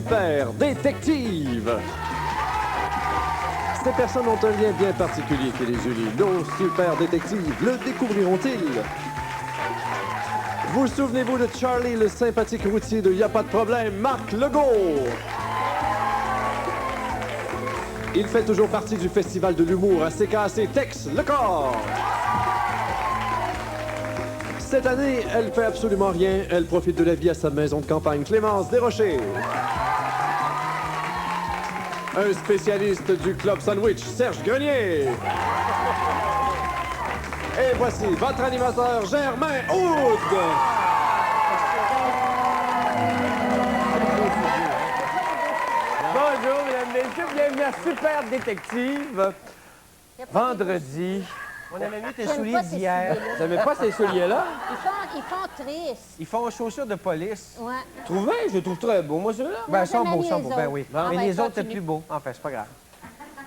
super détectives. Ces personnes ont un lien bien particulier qui les unit. Nos super détectives le découvriront-ils? Vous souvenez-vous de Charlie, le sympathique routier de Y'a pas de problème, Marc Legault? Il fait toujours partie du Festival de l'humour à CKAC Tex Le Corps. Cette année, elle fait absolument rien. Elle profite de la vie à sa maison de campagne, Clémence Desrochers. Un spécialiste du Club Sandwich, Serge Grenier. Et voici votre animateur, Germain Houde. Bonjour, mesdames, messieurs, bienvenue à Super Détective. Vendredi. On avait mis tes souliers d'hier. Vous n'avez pas ces souliers-là? Ils font tristes. Ils font aux chaussures de police. Ouais. Trouvez? Je les trouve très beaux, moi, ceux-là. Ben, ils sont beaux, Ben oui. Ah, Mais ben, les autres, c'est continue. plus beau. Enfin, c'est pas grave.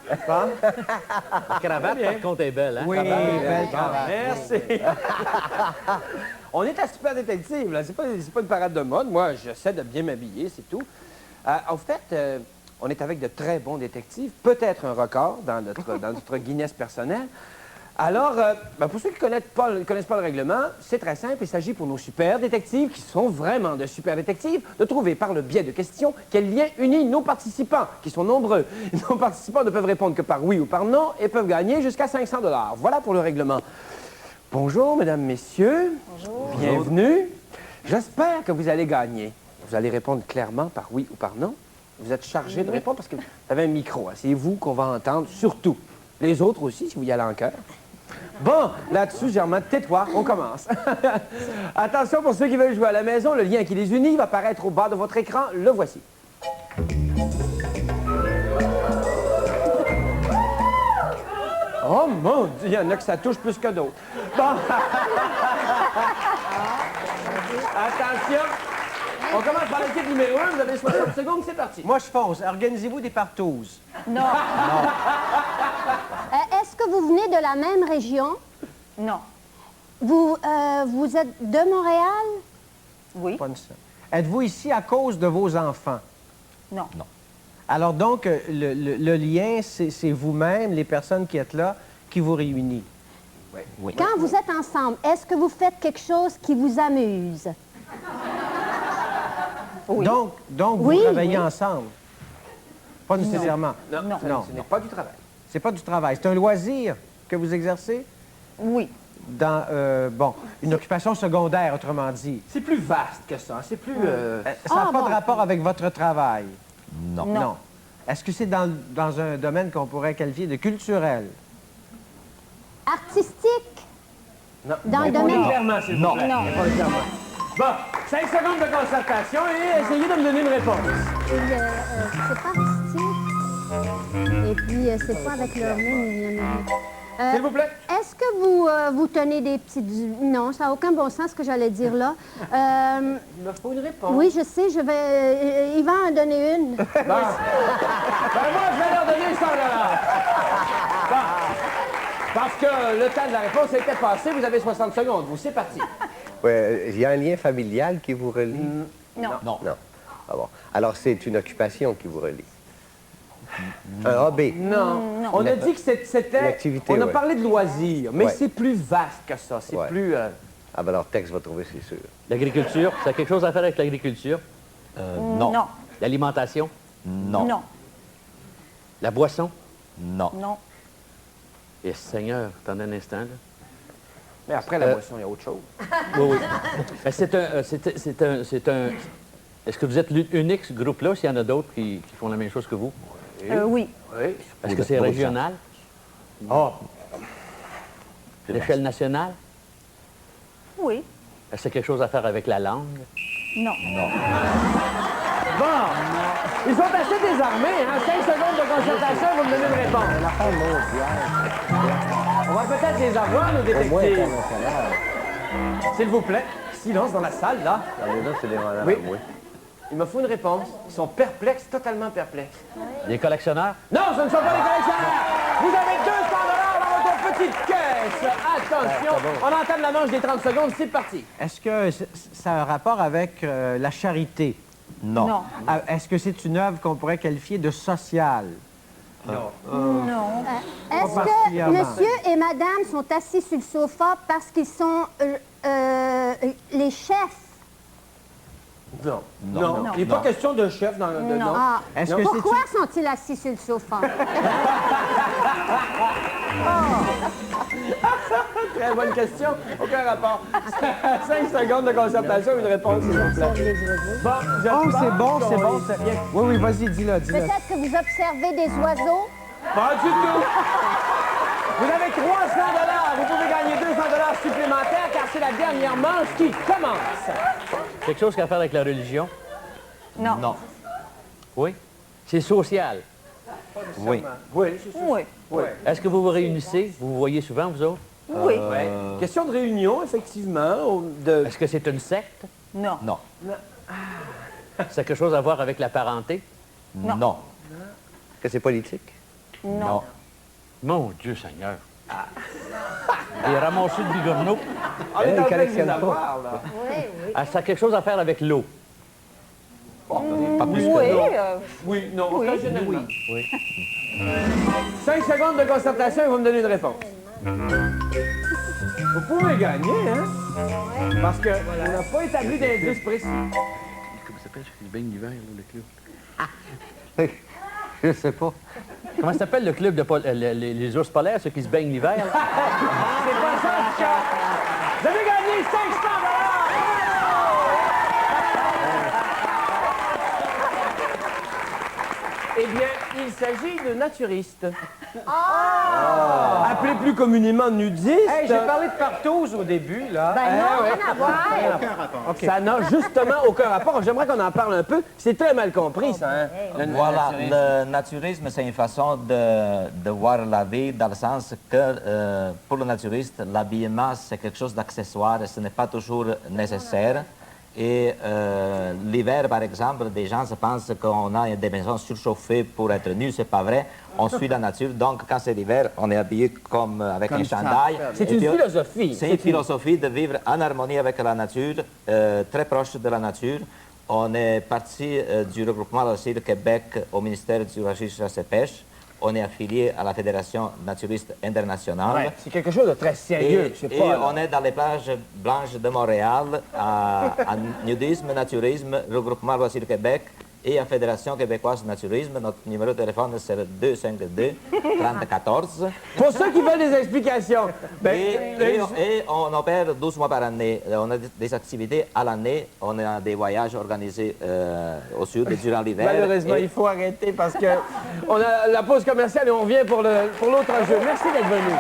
La cravate, par contre, est belle, hein? Oui, belle cravate. Merci. On est à Super Détective, là. C'est pas une parade de mode. Moi, j'essaie de bien m'habiller, c'est tout. En fait, on est avec de très bons détectives. Peut-être un record dans notre Guinness personnel. Alors, pour ceux qui ne connaissent pas le règlement, c'est très simple. Il s'agit pour nos super détectives, qui sont vraiment de super détectives, de trouver par le biais de questions quel lien unit nos participants, qui sont nombreux. Nos participants ne peuvent répondre que par oui ou par non et peuvent gagner jusqu'à 500 $. Voilà pour le règlement. Bonjour, mesdames, messieurs. Bonjour. Bienvenue. J'espère que vous allez gagner. Vous allez répondre clairement par oui ou par non. Vous êtes chargé de répondre parce que vous avez un micro. Hein. C'est vous qu'on va entendre, surtout. Les autres aussi, si vous y allez en cœur. Bon, là-dessus, Germain, tais-toi, on commence. Attention pour ceux qui veulent jouer à la maison, le lien qui les unit va apparaître au bas de votre écran. Le voici. Oh mon Dieu, il y en a que ça touche plus que d'autres. Bon. Attention. On commence par l'équipe numéro 1. Vous avez 60 secondes, c'est parti. Moi, je fonce. Organisez-vous des partouzes. Non. Est-ce que vous venez de la même région? Non. Vous êtes de Montréal? Oui. Pas ça. Êtes-vous ici à cause de vos enfants? Non. Alors donc, le lien, c'est vous-même, les personnes qui êtes là, qui vous réunit. Oui. Quand vous êtes ensemble, est-ce que vous faites quelque chose qui vous amuse? Oui. Donc vous Oui, travaillez oui. ensemble? Pas nécessairement. Non. Ce n'est pas du travail. C'est pas du travail. C'est un loisir que vous exercez Oui. dans, une occupation secondaire, autrement dit. C'est plus vaste que ça. C'est plus... ça n'a pas de rapport avec votre travail? Non. Non. Est-ce que c'est dans un domaine qu'on pourrait qualifier de culturel? Artistique? Non. Dans le domaine... Clairement, s'il vous plaît. Non. Répondez clairement. Bon, 5 secondes de concertation et essayez de me donner une réponse. c'est pas artistique. Et puis, c'est pas avec leur même... S'il vous plaît. Est-ce que vous tenez des petites... Non, ça n'a aucun bon sens ce que j'allais dire là. Il me faut une réponse. Oui, je sais, je vais... Yvan en donner une. Bon. Ben moi, je vais leur donner 100 $. Bon. Parce que le temps de la réponse était passé, vous avez 60 secondes. Vous, c'est parti. Oui, il y a un lien familial qui vous relie? Non. Non. Non. Ah bon. Alors, c'est une occupation qui vous relie? Un hobby? Non. Non. On a dit que c'était... Une activité, On a ouais. parlé de loisirs, mais Ouais. c'est plus vaste que ça. C'est Ouais. plus... Ah ben alors, Tex va trouver, c'est sûr. L'agriculture, ça a quelque chose à faire avec l'agriculture? Non. Non. L'alimentation? Non. Non. La boisson? Non. Et Seigneur, attendez un instant, là. Mais après la boisson, il y a autre chose. Oui, oui. Ben, c'est un... Est-ce que vous êtes l'unique, ce groupe-là, s'il y en a d'autres qui font la même chose que vous? Oui. Oui. Est-ce que c'est régional? Ah, L'échelle nationale? Oui. Est-ce que c'est quelque chose à faire avec la langue? Non. bon. Ils sont assez désarmés, hein? 5 secondes de concertation, ils vont me donner une réponse. On va peut-être les avoir, nos détectives. S'il vous plaît. Silence dans la salle, là. Les autres, c'est des malades, Oui. oui. Il me faut une réponse. Ils sont perplexes, totalement perplexes. Les collectionneurs? Non, ce ne sont pas les collectionneurs! Vous avez 200 $ dans votre petite caisse! Attention! On entame la manche des 30 secondes, c'est parti. Est-ce que ça a un rapport avec la charité? Non. Non. Est-ce que c'est une œuvre qu'on pourrait qualifier de sociale? Non. Est-ce que particulièrement. monsieur et madame sont assis sur le sofa parce qu'ils sont les chefs? Non. Non. Il n'est pas question de chef dans le Non. nom. Ah, Est-ce que pourquoi sont-ils assis sur le sofa? Très bonne question. Aucun rapport. 5 secondes de concertation, une réponse, s'il vous plaît. Bon, c'est bon. Oui, vas-y, dis-le. Peut-être que vous observez des oiseaux? Pas du tout. Vous avez 300 $. Vous pouvez gagner 200 $ supplémentaires car c'est la dernière manche qui commence. Quelque chose qui a à faire avec la religion? Non. Non. Oui. C'est social. Oui. Oui, c'est ça. Oui. Est-ce que vous vous réunissez? Vous vous voyez souvent, vous autres? Oui. Question de réunion, effectivement. Est-ce que c'est une secte? Non. Non. C'est quelque chose à voir avec la parenté? Non. Que c'est politique? Non. Mon Dieu Seigneur. Et ramasser le bigorneau. On est en il train de collectionne les pas. avoir, là. Oui. Ah, ça a quelque chose à faire avec l'eau. Pas plus Oui. que non. Oui, non, Oui. occasionnellement. Oui. 5 secondes de concertation et vous me donnez une réponse. Vous pouvez gagner, hein? Parce qu'on n'a pas établi d'indice précis. Comment ça s'appelle? Ce qui se baigne l'hiver, le club. Je sais pas. Comment ça s'appelle le club de les ours polaires, ceux qui se baignent l'hiver? là? C'est pas ça, en tout cas. Vous avez gagné 500 $! Eh bien, il s'agit de naturistes. Appelés plus communément nudistes. Hey, j'ai parlé de partouze au début, là. Ben non, rien à voir. Ça n'a justement aucun rapport. J'aimerais qu'on en parle un peu. C'est très mal compris, ça. Hein? Voilà, le naturisme, c'est une façon de voir la vie dans le sens que pour le naturiste, l'habillement, c'est quelque chose d'accessoire et ce n'est pas toujours nécessaire. Et l'hiver, par exemple, des gens se pensent qu'on a des maisons surchauffées pour être nus. C'est pas vrai. On suit la nature. Donc, quand c'est l'hiver, on est habillé comme avec un chandail. C'est Et une puis, philosophie. C'est une philosophie de vivre en harmonie avec la nature, très proche de la nature. On est parti du regroupement aussi de Québec au ministère du Registre Chasse et Pêche. On est affilié à la Fédération naturiste internationale. Ouais, c'est quelque chose de très sérieux. Et, C'est et pas, on est dans les plages blanches de Montréal, à nudisme, naturisme, regroupement Loisirs Québec et à Fédération québécoise de naturisme. Notre numéro de téléphone, c'est le 252-3014. Pour ceux qui veulent des explications, ben, Et on opère 12 mois par année. On a des activités à l'année. On a des voyages organisés au sud durant l'hiver. malheureusement, Et- il faut arrêter parce que on a la pause commerciale et on revient pour l'autre jeu. Merci d'être venu.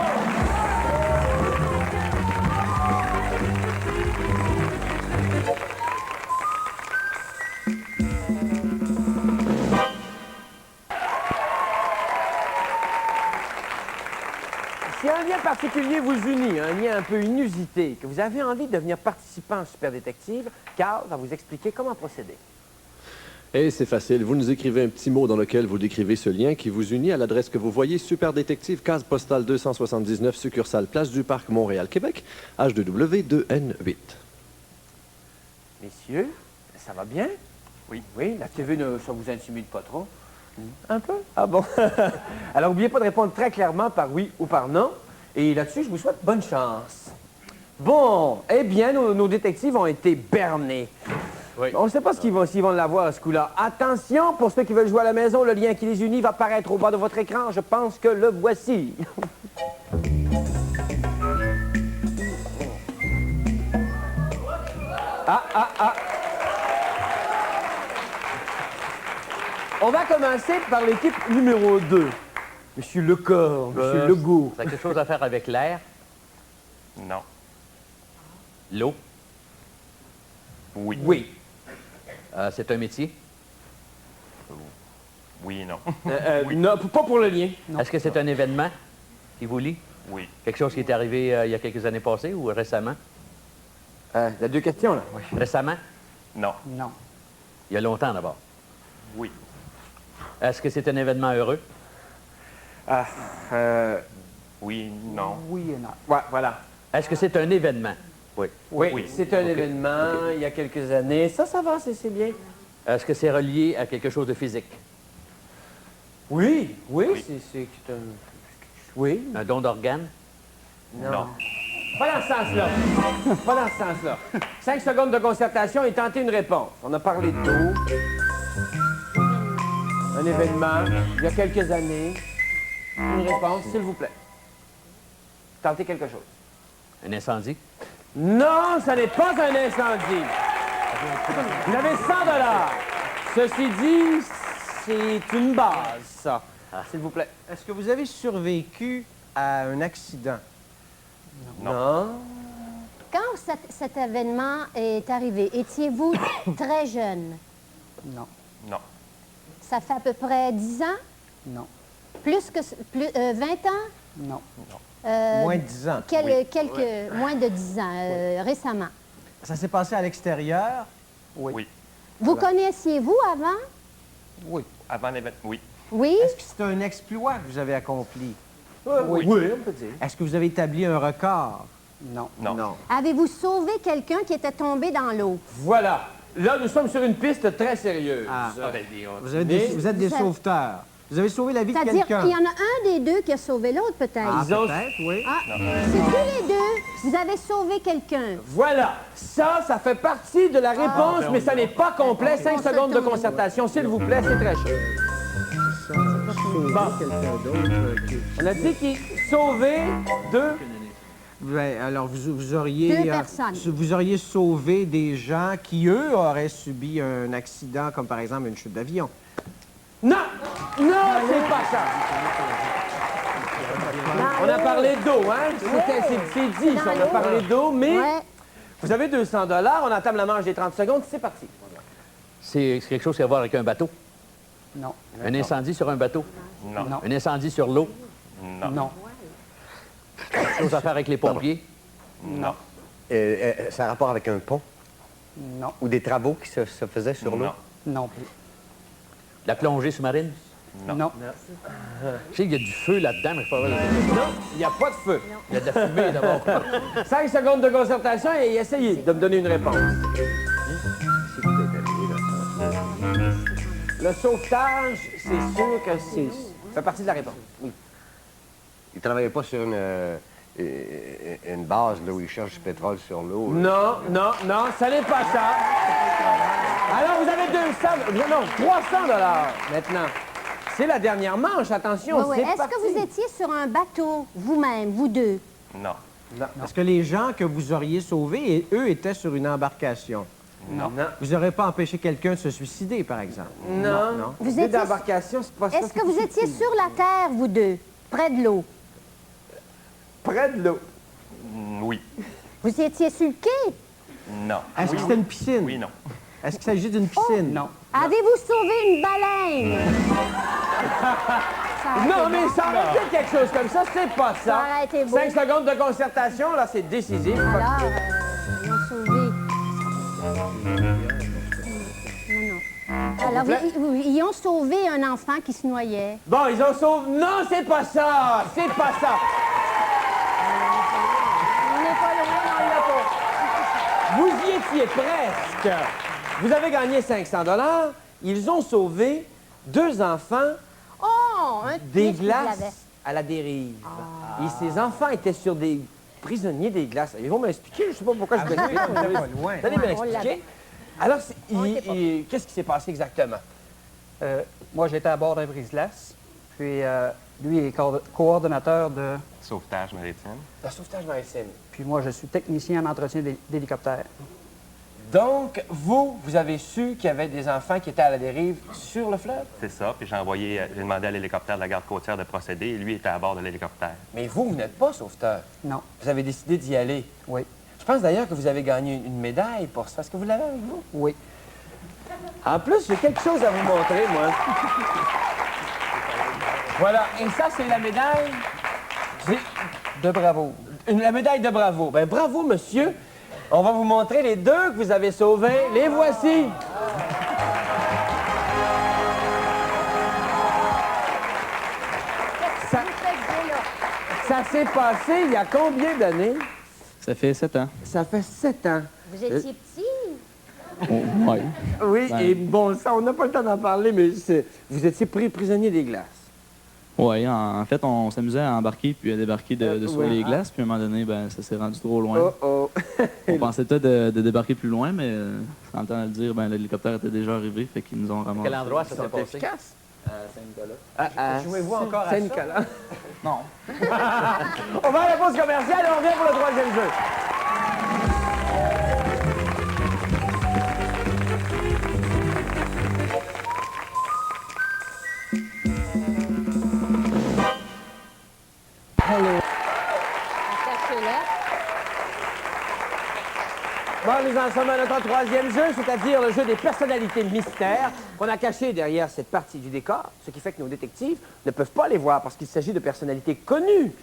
Si un lien particulier vous unit, un lien un peu inusité, que vous avez envie de devenir participant en Super Détective, Carl va vous expliquer comment procéder. Et c'est facile, vous nous écrivez un petit mot dans lequel vous décrivez ce lien qui vous unit à l'adresse que vous voyez, Super Détective, case postale 279, succursale Place du Parc, Montréal, Québec, H2W 2N8. Messieurs, ça va bien? Oui. Oui, la TV, ça vous intimide pas trop? Un peu? Ah bon? Alors, n'oubliez pas de répondre très clairement par oui ou par non. Et là-dessus, je vous souhaite bonne chance. Bon, eh bien, nos détectives ont été bernés. Oui. On ne sait pas s'ils vont l'avoir à ce coup-là. Attention, pour ceux qui veulent jouer à la maison, le lien qui les unit va apparaître au bas de votre écran. Je pense que le voici. On va commencer par l'équipe numéro 2. Monsieur Lecor, Monsieur Legault. Ça a quelque chose à faire avec l'air, Non. l'eau. Oui. Oui. C'est un métier. Oui et non. Non, pas pour le lien. Est-ce que c'est un événement qui vous lie? Oui. Quelque chose qui est arrivé il y a quelques années passées ou récemment? Il y a deux questions, là. Récemment? Non. Non. Il y a longtemps d'abord. Oui. Est-ce que c'est un événement heureux? Oui, non. Oui et non. Ouais, voilà. Est-ce que c'est un événement? Oui. Oui, Oui. c'est un événement il y a quelques années. Ça va, c'est bien. Est-ce que c'est relié à quelque chose de physique? Oui, oui, Oui. c'est un... Oui. Un don d'organe? Non. Pas dans ce sens-là. Pas dans ce sens-là. 5 secondes de concertation et tentez une réponse. On a parlé d'eau. Un événement, il y a quelques années. Une réponse, s'il vous plaît. Tentez quelque chose. Un incendie? Non, ça n'est pas un incendie. Vous avez 100 $. Ceci dit, c'est une base, ça. S'il vous plaît. Est-ce que vous avez survécu à un accident? Non. Quand cet événement est arrivé, étiez-vous très jeune? Non. Non. Ça fait à peu près 10 ans? Non. Plus que 20 ans? Non. Moins de 10 ans. Moins de 10 ans, récemment. Ça s'est passé à l'extérieur? Oui. Vous connaissiez-vous avant? Oui. Avant l'événement, oui. Oui? Est-ce que c'est un exploit que vous avez accompli? Oui, on peut dire. Est-ce que vous avez établi un record? Non. Non. Avez-vous sauvé quelqu'un qui était tombé dans l'eau? Voilà. Là, nous sommes sur une piste très sérieuse. Ah. Vous êtes Mais- des Ça- sauveteurs. Vous avez sauvé la vie de C'est-à-dire quelqu'un. qu'il y en a un des deux qui a sauvé l'autre, peut-être. Ah, Ils ont- peut-être, oui. Ah, c'est tous les deux. Vous avez sauvé quelqu'un. Voilà. Ça fait partie de la réponse, mais ça n'est pas complet. 5 secondes de concertation, s'il vous plaît, c'est très chaud. Sauver quelqu'un d'autre. On a dit qu'il sauvait deux. Ben, alors, vous auriez... Deux personnes. Vous auriez sauvé des gens qui, eux, auraient subi un accident, comme par exemple une chute d'avion. Non! Non, c'est pas ça. On a parlé d'eau, hein? C'est dit, ça. On a parlé d'eau, mais Ouais. vous avez 200 $. On entame la manche des 30 secondes. C'est parti. C'est quelque chose qui a à voir avec un bateau? Non. Un incendie sur un bateau? Non. Non. Un incendie sur l'eau? Non. Non. Quelque chose à faire avec les pompiers? Non. Ça a rapport avec un pont Non. ou des travaux qui se faisaient sur l'eau? Non. Non plus. La plongée sous-marine? Non. Je sais qu'il y a du feu là-dedans, mais je sais pas vrai. Non, il n'y a pas de feu. Il y a de la fumée d'abord. 5 secondes de concertation et essayez de me donner une réponse. Le sauvetage, c'est sûr que c'est... Ça fait partie de la réponse. Oui. Ils ne travaillaient pas sur une base là, où ils cherchent du pétrole sur l'eau. Non, non, non, ça n'est pas ça. Alors, vous avez 200... Non, 300 $ maintenant. C'est la dernière manche, attention, Ouais, ouais. c'est Est-ce parti. que vous étiez sur un bateau, vous-même, vous deux? Non. Est-ce que les gens que vous auriez sauvés, eux, étaient sur une embarcation? Non. Non. Vous n'aurez pas empêché quelqu'un de se suicider, par exemple? Non. Vous L'idée étiez- d'embarcation, c'est pas ça. Est-ce que vous étiez sur la terre, vous deux, près de l'eau? Près de l'eau. Oui. Vous étiez sur le quai? Non. Est-ce que c'était une piscine? Oui, non. Est-ce qu'il s'agit d'une piscine? Non. Avez-vous sauvé une baleine? Ça aurait Non, été mais bon. ça aurait été quelque chose comme ça, c'est pas ça. Ça aurait été beau. 5 secondes de concertation, là, c'est décisif. Alors, ils ont sauvé. Non. Alors, ils ont sauvé un enfant qui se noyait. Bon, ils ont sauvé... Non, c'est pas ça! C'est pas ça! On n'est pas loin, on l'a pas. Vous y étiez presque. Vous avez gagné 500 $. Ils ont sauvé 2 enfants Oh, un des petit qui l'avait. glaces à la dérive. Et ces enfants étaient sur des prisonniers des glaces. Ils vont m'expliquer, je ne sais pas pourquoi je m'explique. on était pas loin. Vous allez me On l'expliquer. l'avait. Alors, qu'est-ce qui s'est passé exactement? Moi, j'étais à bord d'un brise-glace. Puis, lui est coordonnateur de... Sauvetage maritime. Le sauvetage maritime. Puis moi, je suis technicien en entretien d'hélicoptère. Donc, vous avez su qu'il y avait des enfants qui étaient à la dérive sur le fleuve? C'est ça. Puis j'ai demandé à l'hélicoptère de la garde côtière de procéder et lui était à bord de l'hélicoptère. Mais vous n'êtes pas sauveteur. Non. Vous avez décidé d'y aller. Oui. Je pense d'ailleurs que vous avez gagné une médaille pour ça. Est-ce que vous l'avez avec vous? Oui. En plus, j'ai quelque chose à vous montrer, moi. Voilà. Et ça, c'est la médaille? De bravo. La médaille de bravo. Ben bravo, monsieur. On va vous montrer les 2 que vous avez sauvés. Les voici. Ça, ça s'est passé il y a combien d'années? Ça fait 7 ans. Ça fait 7 ans. Vous étiez petit? Ouais. Oui, Ben- et bon, ça, on n'a pas le temps d'en parler, mais vous étiez pris prisonnier des glaces. Oui, en fait, on s'amusait à embarquer puis à débarquer de sur ouais. les glaces. Puis à un moment donné, ben, ça s'est rendu trop loin. Oh, oh. On pensait peut-être de débarquer plus loin, mais sans le temps de le dire, ben, l'hélicoptère était déjà arrivé, fait qu'ils nous ont ramassé. Quel endroit ça s'est passé? Efficace. Saint-Nicolas. Jouez-vous encore à ça? Saint-Nicolas. Non. On va à la pause commerciale et on revient pour le troisième jeu. Attachez-le. Bon, nous en sommes à notre troisième jeu, c'est-à-dire le jeu des personnalités mystères qu'on a cachées derrière cette partie du décor, ce qui fait que nos détectives ne peuvent pas les voir parce qu'il s'agit de personnalités connues.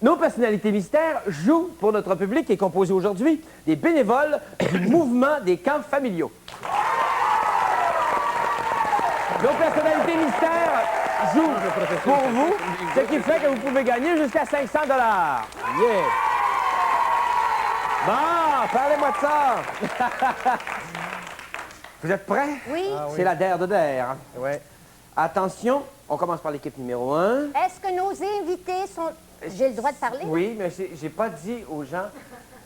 Nos personnalités mystères jouent pour notre public qui est composé aujourd'hui des bénévoles du mouvement des camps familiaux. Nos personnalités mystères jouent pour vous, ce qui fait que vous pouvez gagner jusqu'à 500 $. Yeah! Bon, parlez-moi de ça. Vous êtes prêts? Oui. C'est la DER de DER. Ouais. Attention, on commence par l'équipe numéro 1. Est-ce que nos invités sont... J'ai le droit de parler? Oui, mais j'ai pas dit aux gens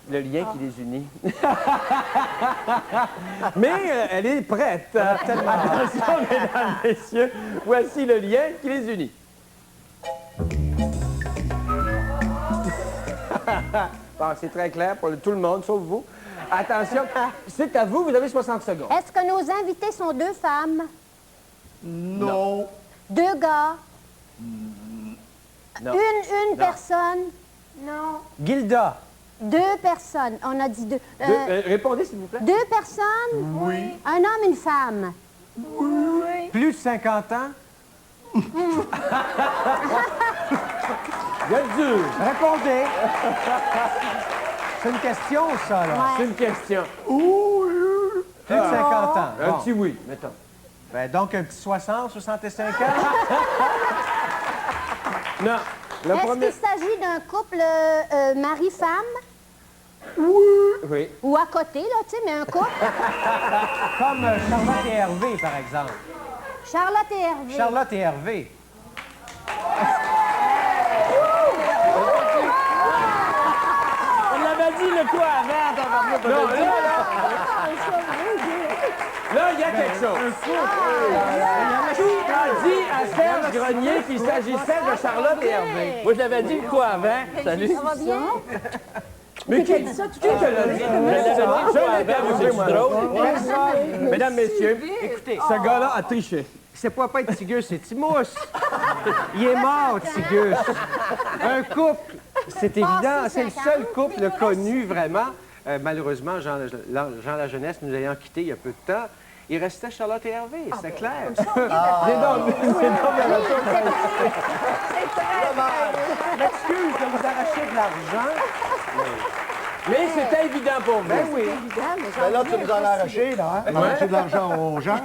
le lien qui les unit. Mais elle est prête. Attention, mesdames, messieurs, voici le lien qui les unit. Bon, c'est très clair pour tout le monde, sauf vous. Attention, c'est à vous, vous avez 60 secondes. Est-ce que nos invités sont deux femmes? Non. Deux gars? Non. Une personne? Non. Gilda, Deux personnes. On a dit deux. répondez s'il vous plaît. Deux personnes? Oui. Un homme, une femme? Plus de 50 ans? Vous êtes dur. Répondez. C'est une question, ça, là. C'est une question. Plus de 50 ans. Un Bon. petit oui, mettons. Ben, donc, un petit 60, 65 ans? Non. Le Est-ce premier... qu'il s'agit d'un couple mari-femme? Oui. Ou à côté, là, tu sais, mais un couple? Comme Charlotte et Hervé, par exemple. Charlotte et Hervé. Charlotte et Hervé. On avait dit le quoi avant. Non, là, il y a quelque chose. Qui a dit à Serge Grenier qu'il s'agissait de Charlotte et Hervé? Moi, je l'avais dit quoi avant? Salut. Ça va bien? Mais qui te l'a dit? Je l'avais dit quoi avant? C'est drôle. Mesdames, messieurs, écoutez, ce gars-là a triché. C'est pas Tigus, c'est Timousse. Il est mort, Tigus. Un couple, c'est évident, c'est le seul couple connu, vraiment. Malheureusement, Jean Lajeunesse nous ayant quittés il y a peu de temps, il restait Charlotte et Hervé, c'est clair. C'est donc M'excuse de vous arracher de l'argent. Mais c'était évident pour vous. Ben oui. Ben là, tu nous en as arraché, là, hein? Arracher de l'argent aux gens.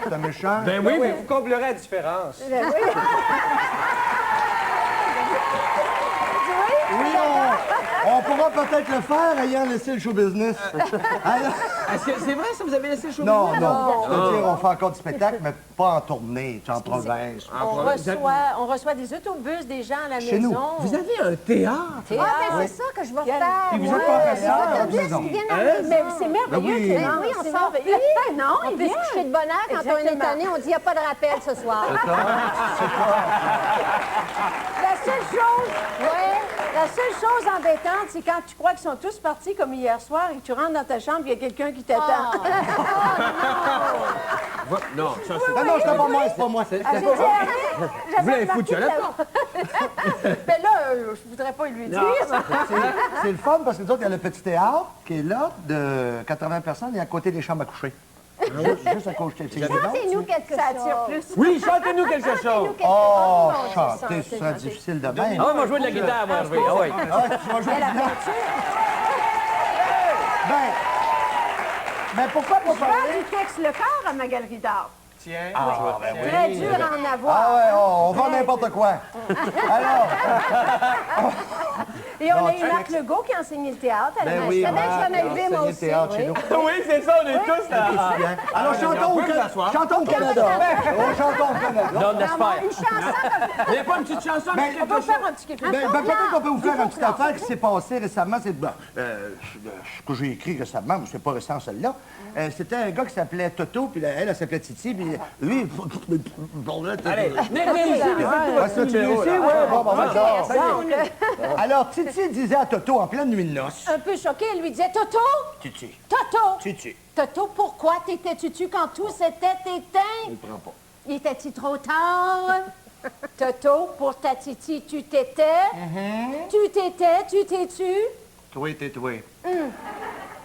C'est méchant. Ben Oui, oui, oui, vous comblerez la différence. Oui, on pourra peut-être le faire ayant laissé le show business. Alors- c'est vrai, ça, vous avez laissé le show? non, non. C'est-à-dire, on fait encore du spectacle, mais pas en tournée, tu sais, en province. On reçoit des autobus, des gens à la Chez nous. maison. Vous avez un théâtre? Ah, ben c'est ça que je vais faire. Puis vous êtes professeur, Les autobus maison. qui viennent à la Mais maison. c'est merveilleux. oui. Clémence, Ben oui, on c'est sort merveilleux. plus. Non, On on peut se vient. coucher de bonne heure quand on est Exactement. étonné. On dit, il n'y a pas de rappel ce soir. La seule chose embêtante, c'est quand tu crois qu'ils sont tous partis comme hier soir et que tu rentres dans ta chambre et il y a quelqu'un qui t'attend. Non, ça, Non, non, c'est pas moi, c'est pas moi. vous l'avez foutu à la porte. Ben là, je voudrais pas lui dire. C'est le fun parce que nous autres, il y a le petit théâtre qui est là, de 80 personnes, et à côté des chambres à coucher. Juste à côté. Chantez-nous quelque chose. Ça attire plus. Oui, chantez-nous quelque chose. Oh, chanter, ce sera difficile de même. Ah, on va jouer de la guitare, moi, Hervé. Ah oui. Ah, tu vas jouer de la guitare. Ben, pourquoi pas Je parle parler? du texte Le Corps à ma galerie d'art. Tiens. Ah, ben oui. Très dur à en avoir. Ah ouais, on vend n'importe quoi. Alors, Et on Non, a tu eu Marc Legault qui a enseigné le théâtre à la Ben maison. oui, Je savais que Marc, j'en ai il a aidé, moi enseigné le aussi. théâtre chez oui. nous. Oui, c'est ça, on est tous là. Alors, chantons au Canada. On chantons au Canada. Non, laisse faire. Une chanson. Il n'y a pas une petite chanson avec On quelque peut chose? faire un petit quelque chose. Peut-être qu'on peut vous faire une petite affaire qui s'est passée récemment. C'est ce que j'ai écrit récemment, mais c'est pas récent celle-là. C'était un gars qui s'appelait Toto, puis elle s'appelait Titi, puis lui... Allez, venez ici, mais Ah, ça, tu l'as ici? Ouais, bon, d'accord. Donc, Alors, Titi disait à Toto en pleine nuit de noces... un peu choqué, elle lui disait Toto, Titi, Toto, Titi. Toto, pourquoi t'étais-tu quand tout s'était éteint? Il prend pas. Il était-il trop tard? Toto, pour ta Titi, tu t'étais? Tu t'étais, tu t'es-tu? Toi, t'es toi.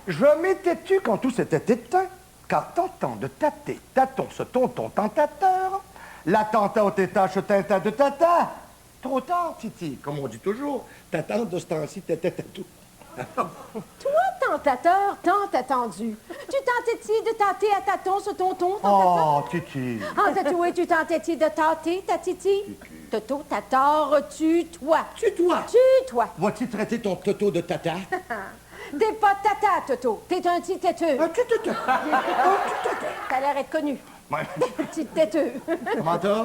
Je m'étais tu quand tout s'était éteint, car tentant de tâter, tâton ce tonton tentateur, l'attentat au tétache tinta de tata. Trop tard, Titi, comme on dit toujours, ta tante de ce temps-ci t'était tout. Toi, tentateur, tant attendu. Tu tentais-tu de tâter à tâton ce tonton tentateur? Oh, Titi. En tatoué, tu tentais-tu de tâter ta Titi? Toto, t'as tort, tue-toi. Tue-toi. Tue-toi. Vas-tu traiter ton toto de tata? T'es pas tata, Toto. T'es un petit têteux. Un petit toto. Un petit toto. T'as l'air d'être connu. Ouais. Petit têteux. Comment t'as?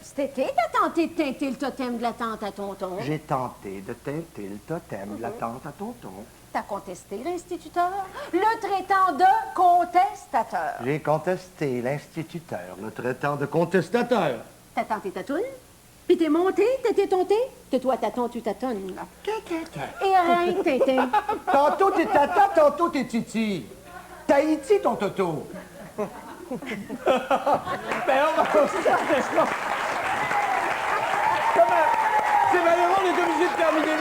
Cet été, t'as tenté de teinter le totem de la tante à tonton. J'ai tenté de teinter le totem de la tante à tonton. T'as contesté l'instituteur, le traitant de contestateur. J'ai contesté l'instituteur, le traitant de contestateur. T'as tenté ta toune, puis t'es monté, t'es tonté, que toi tâton, tu tâtonnes. Et rien, Tintin. Tantôt t'es tata, tantôt t'es titi. Tahiti, ton toto. Ben, on va continuer. Comment? C'est malheureux, on est obligé de terminer